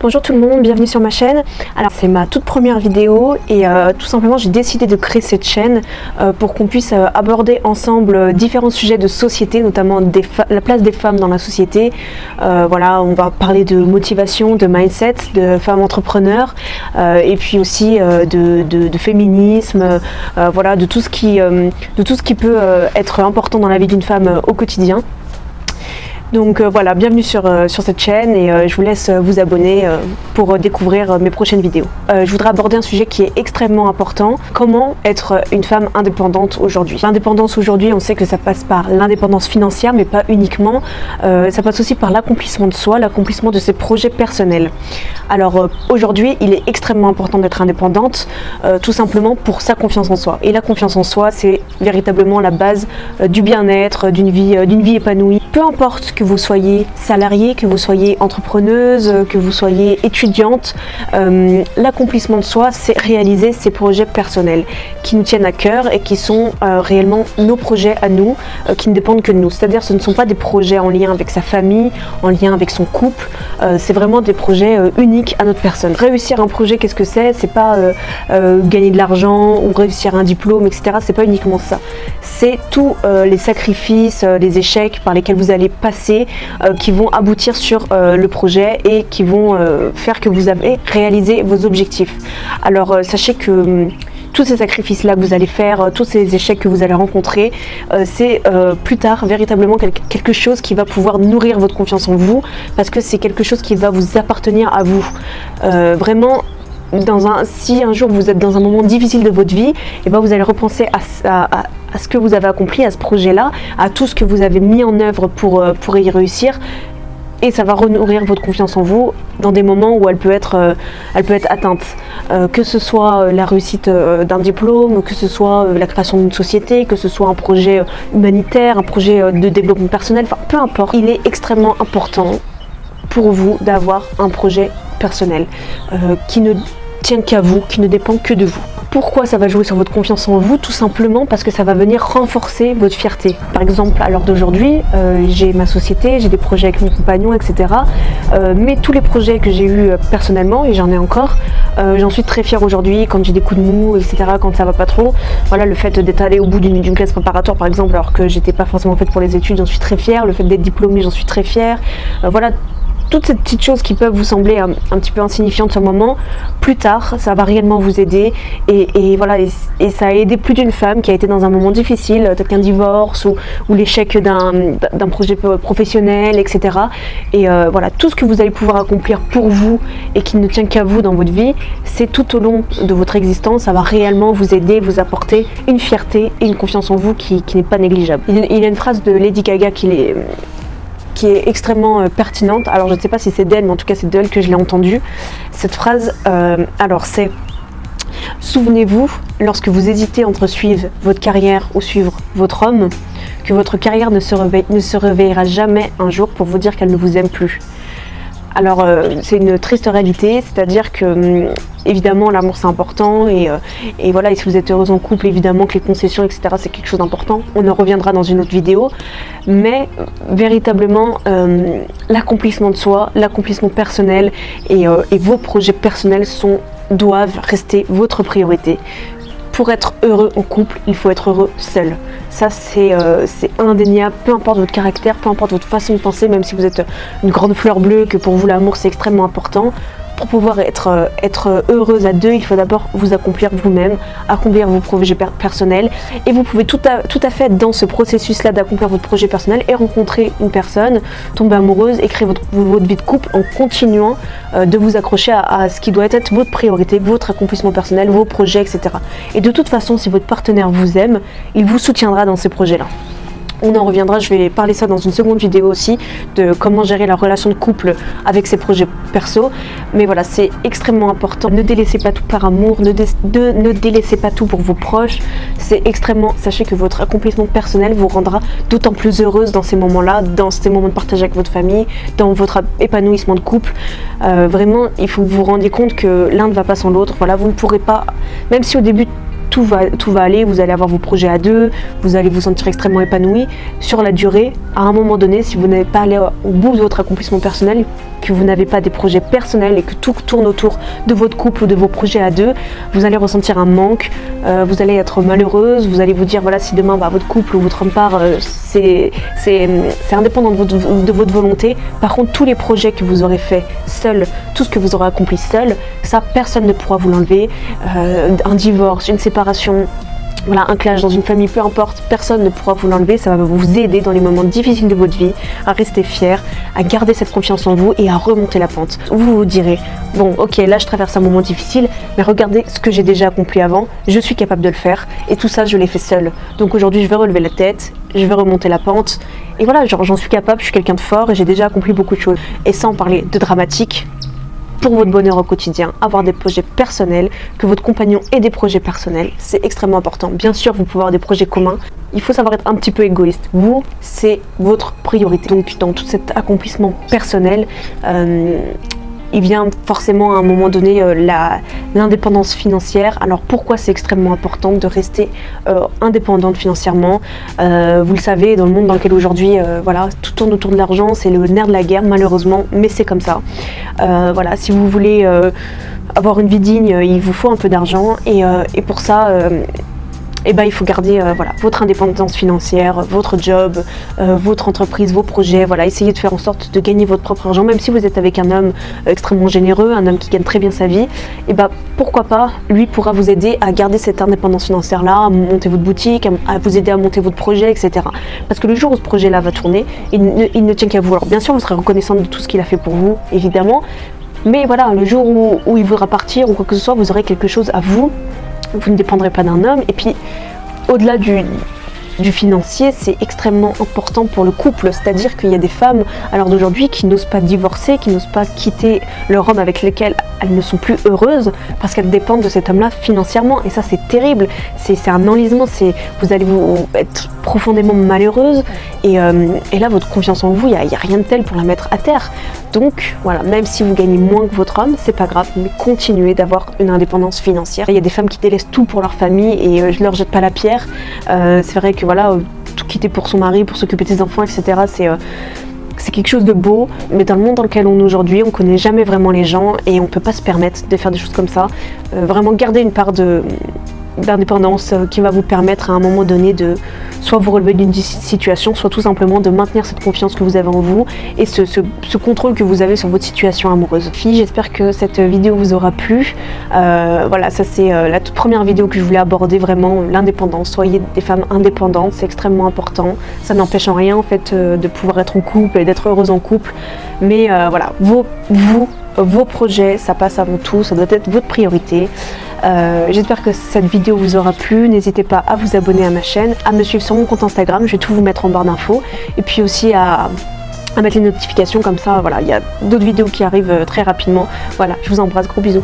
Bonjour tout le monde, bienvenue sur ma chaîne. Alors c'est ma toute première vidéo et tout simplement j'ai décidé de créer cette chaîne pour qu'on puisse aborder ensemble différents sujets de société, notamment la place des femmes dans la société. Voilà, on va parler de motivation, de mindset, de femmes entrepreneurs et puis aussi de féminisme, voilà, de tout ce qui peut être important dans la vie d'une femme au quotidien. Donc voilà, bienvenue sur cette chaîne et je vous laisse vous abonner pour découvrir mes prochaines vidéos. Je voudrais aborder un sujet qui est extrêmement important. Comment être une femme indépendante aujourd'hui? L'indépendance aujourd'hui, on sait que ça passe par l'indépendance financière, mais pas uniquement. Ça passe aussi par l'accomplissement de soi, l'accomplissement de ses projets personnels. Alors aujourd'hui, il est extrêmement important d'être indépendante, tout simplement pour sa confiance en soi. Et la confiance en soi, c'est véritablement la base du bien-être, d'une vie épanouie. Peu importe que vous soyez salarié, que vous soyez entrepreneuse, que vous soyez étudiante, l'accomplissement de soi, c'est réaliser ses projets personnels qui nous tiennent à cœur et qui sont réellement nos projets à nous, qui ne dépendent que de nous. C'est-à-dire ce ne sont pas des projets en lien avec sa famille, en lien avec son couple, c'est vraiment des projets uniques à notre personne. Réussir un projet, qu'est-ce que c'est? C'est pas gagner de l'argent ou réussir un diplôme, etc. C'est pas uniquement ça. C'est tous les sacrifices, les échecs par lesquels vous allez passer qui vont aboutir sur le projet et qui vont faire que vous avez réalisé vos objectifs. Alors sachez que tous ces sacrifices-là que vous allez faire, tous ces échecs que vous allez rencontrer, c'est plus tard véritablement quelque chose qui va pouvoir nourrir votre confiance en vous, parce que c'est quelque chose qui va vous appartenir à vous. Vraiment, si un jour vous êtes dans un moment difficile de votre vie, et ben vous allez repenser à ce que vous avez accompli, à ce projet-là, à tout ce que vous avez mis en œuvre pour y réussir. Et ça va renourrir votre confiance en vous dans des moments où elle peut être atteinte. Que ce soit la réussite d'un diplôme, que ce soit la création d'une société, que ce soit un projet humanitaire, un projet de développement personnel, enfin peu importe. Il est extrêmement important pour vous d'avoir un projet personnel qui ne tient qu'à vous, qui ne dépend que de vous. Pourquoi ça va jouer sur votre confiance en vous? Tout simplement parce que ça va venir renforcer votre fierté. Par exemple, à l'heure d'aujourd'hui, j'ai ma société, j'ai des projets avec mon compagnon, etc. Mais tous les projets que j'ai eus personnellement, et j'en ai encore, j'en suis très fière aujourd'hui quand j'ai des coups de mou, etc., quand ça va pas trop. Voilà, le fait d'être allé au bout d'une classe préparatoire, par exemple, alors que j'étais pas forcément faite pour les études, j'en suis très fière. Le fait d'être diplômée, j'en suis très fière. Voilà. Toutes ces petites choses qui peuvent vous sembler un petit peu insignifiantes sur le moment, plus tard, ça va réellement vous aider. Et voilà, et ça a aidé plus d'une femme qui a été dans un moment difficile, peut-être qu'un divorce ou l'échec d'un projet professionnel, etc. Et voilà, tout ce que vous allez pouvoir accomplir pour vous et qui ne tient qu'à vous dans votre vie, c'est tout au long de votre existence, ça va réellement vous aider, vous apporter une fierté et une confiance en vous qui n'est pas négligeable. Il y a une phrase de Lady Gaga qui est extrêmement pertinente. Alors je ne sais pas si c'est d'elle, mais en tout cas c'est d'elle que je l'ai entendue. Cette phrase, alors c'est: souvenez-vous, lorsque vous hésitez entre suivre votre carrière ou suivre votre homme, que votre carrière ne se réveillera jamais un jour pour vous dire qu'elle ne vous aime plus. Alors c'est une triste réalité, c'est-à-dire que évidemment l'amour c'est important et voilà, et si vous êtes heureuse en couple, évidemment que les concessions, etc., c'est quelque chose d'important. On en reviendra dans une autre vidéo, mais véritablement l'accomplissement de soi, l'accomplissement personnel et vos projets personnels doivent rester votre priorité. Pour être heureux en couple, il faut être heureux seul. Ça, c'est indéniable, peu importe votre caractère, peu importe votre façon de penser, même si vous êtes une grande fleur bleue, que pour vous l'amour c'est extrêmement important. Pour pouvoir être heureuse à deux, il faut d'abord vous accomplir vous-même, accomplir vos projets personnels. Et vous pouvez tout à fait être dans ce processus-là d'accomplir votre projet personnel et rencontrer une personne, tomber amoureuse et créer votre vie de couple en continuant de vous accrocher à ce qui doit être votre priorité, votre accomplissement personnel, vos projets, etc. Et de toute façon, si votre partenaire vous aime, il vous soutiendra dans ces projets-là. On en reviendra, je vais parler ça dans une seconde vidéo aussi, de comment gérer la relation de couple avec ses projets perso. Mais voilà, c'est extrêmement important. Ne délaissez pas tout par amour, ne délaissez pas tout pour vos proches. C'est extrêmement, sachez que votre accomplissement personnel vous rendra d'autant plus heureuse dans ces moments-là, dans ces moments de partage avec votre famille, dans votre épanouissement de couple. Vraiment, il faut que vous vous rendiez compte que l'un ne va pas sans l'autre. Voilà, vous ne pourrez pas, même si au début tout va aller, vous allez avoir vos projets à deux, vous allez vous sentir extrêmement épanoui. Sur la durée, à un moment donné, si vous n'avez pas allé au bout de votre accomplissement personnel, que vous n'avez pas des projets personnels et que tout tourne autour de votre couple ou de vos projets à deux, vous allez ressentir un manque, vous allez être malheureuse, vous allez vous dire voilà, si demain votre couple ou votre homme part, c'est indépendant de votre volonté. Par contre, tous les projets que vous aurez fait seul, tout ce que vous aurez accompli seul, ça personne ne pourra vous l'enlever. Un divorce, une séparation, voilà, un clash dans une famille, peu importe, personne ne pourra vous l'enlever. Ça va vous aider dans les moments difficiles de votre vie à rester fier, à garder cette confiance en vous et à remonter la pente. Vous vous direz, bon ok, là je traverse un moment difficile, mais regardez ce que j'ai déjà accompli avant, je suis capable de le faire et tout ça je l'ai fait seul. Donc aujourd'hui je vais relever la tête, je vais remonter la pente et voilà, j'en suis capable, je suis quelqu'un de fort et j'ai déjà accompli beaucoup de choses. Et sans parler de dramatique, pour votre bonheur au quotidien, avoir des projets personnels, que votre compagnon ait des projets personnels, c'est extrêmement important. Bien sûr, vous pouvez avoir des projets communs, il faut savoir être un petit peu égoïste. Vous, c'est votre priorité. Donc dans tout cet accomplissement personnel, il vient forcément à un moment donné l'indépendance financière. Alors pourquoi c'est extrêmement important de rester indépendante financièrement? Vous le savez, dans le monde dans lequel aujourd'hui, voilà, tout tourne autour de l'argent, c'est le nerf de la guerre malheureusement, mais c'est comme ça. Voilà, si vous voulez avoir une vie digne, il vous faut un peu d'argent et pour ça, il faut garder voilà, votre indépendance financière, votre job, votre entreprise, vos projets. Voilà, essayez de faire en sorte de gagner votre propre argent, même si vous êtes avec un homme extrêmement généreux, un homme qui gagne très bien sa vie. Pourquoi pas, lui pourra vous aider à garder cette indépendance financière-là, à monter votre boutique, à vous aider à monter votre projet, etc. Parce que le jour où ce projet-là va tourner, il ne tient qu'à vous. Alors bien sûr, vous serez reconnaissante de tout ce qu'il a fait pour vous, évidemment. Mais voilà, le jour où il voudra partir ou quoi que ce soit, vous aurez quelque chose à vous. Vous ne dépendrez pas d'un homme. Et puis, au-delà du financier, c'est extrêmement important pour le couple. C'est-à-dire qu'il y a des femmes à l'heure d'aujourd'hui qui n'osent pas divorcer, qui n'osent pas quitter leur homme avec lequel elles ne sont plus heureuses parce qu'elles dépendent de cet homme-là financièrement. Et ça, c'est terrible. C'est un enlisement. Vous allez vous être profondément malheureuse. Et là, votre confiance en vous, il n'y a rien de tel pour la mettre à terre. Donc, voilà, même si vous gagnez moins que votre homme, c'est pas grave, mais continuez d'avoir une indépendance financière. Il y a des femmes qui délaissent tout pour leur famille et je leur jette pas la pierre. C'est vrai que voilà, tout quitter pour son mari, pour s'occuper de ses enfants, etc., c'est quelque chose de beau, mais dans le monde dans lequel on est aujourd'hui, on connaît jamais vraiment les gens et on peut pas se permettre de faire des choses comme ça. Vraiment garder une part d'indépendance qui va vous permettre à un moment donné de soit vous relever d'une situation, soit tout simplement de maintenir cette confiance que vous avez en vous et ce contrôle que vous avez sur votre situation amoureuse. Filles, j'espère que cette vidéo vous aura plu. Voilà, ça c'est la toute première vidéo que je voulais aborder, vraiment l'indépendance. Soyez des femmes indépendantes, c'est extrêmement important. Ça n'empêche en rien en fait de pouvoir être en couple et d'être heureuse en couple. Mais voilà, vos projets, ça passe avant tout, ça doit être votre priorité. J'espère que cette vidéo vous aura plu. N'hésitez pas à vous abonner à ma chaîne, à me suivre sur mon compte Instagram, je vais tout vous mettre en barre d'infos. Et puis aussi à mettre les notifications, comme ça, voilà, il y a d'autres vidéos qui arrivent très rapidement. Voilà, je vous embrasse, gros bisous.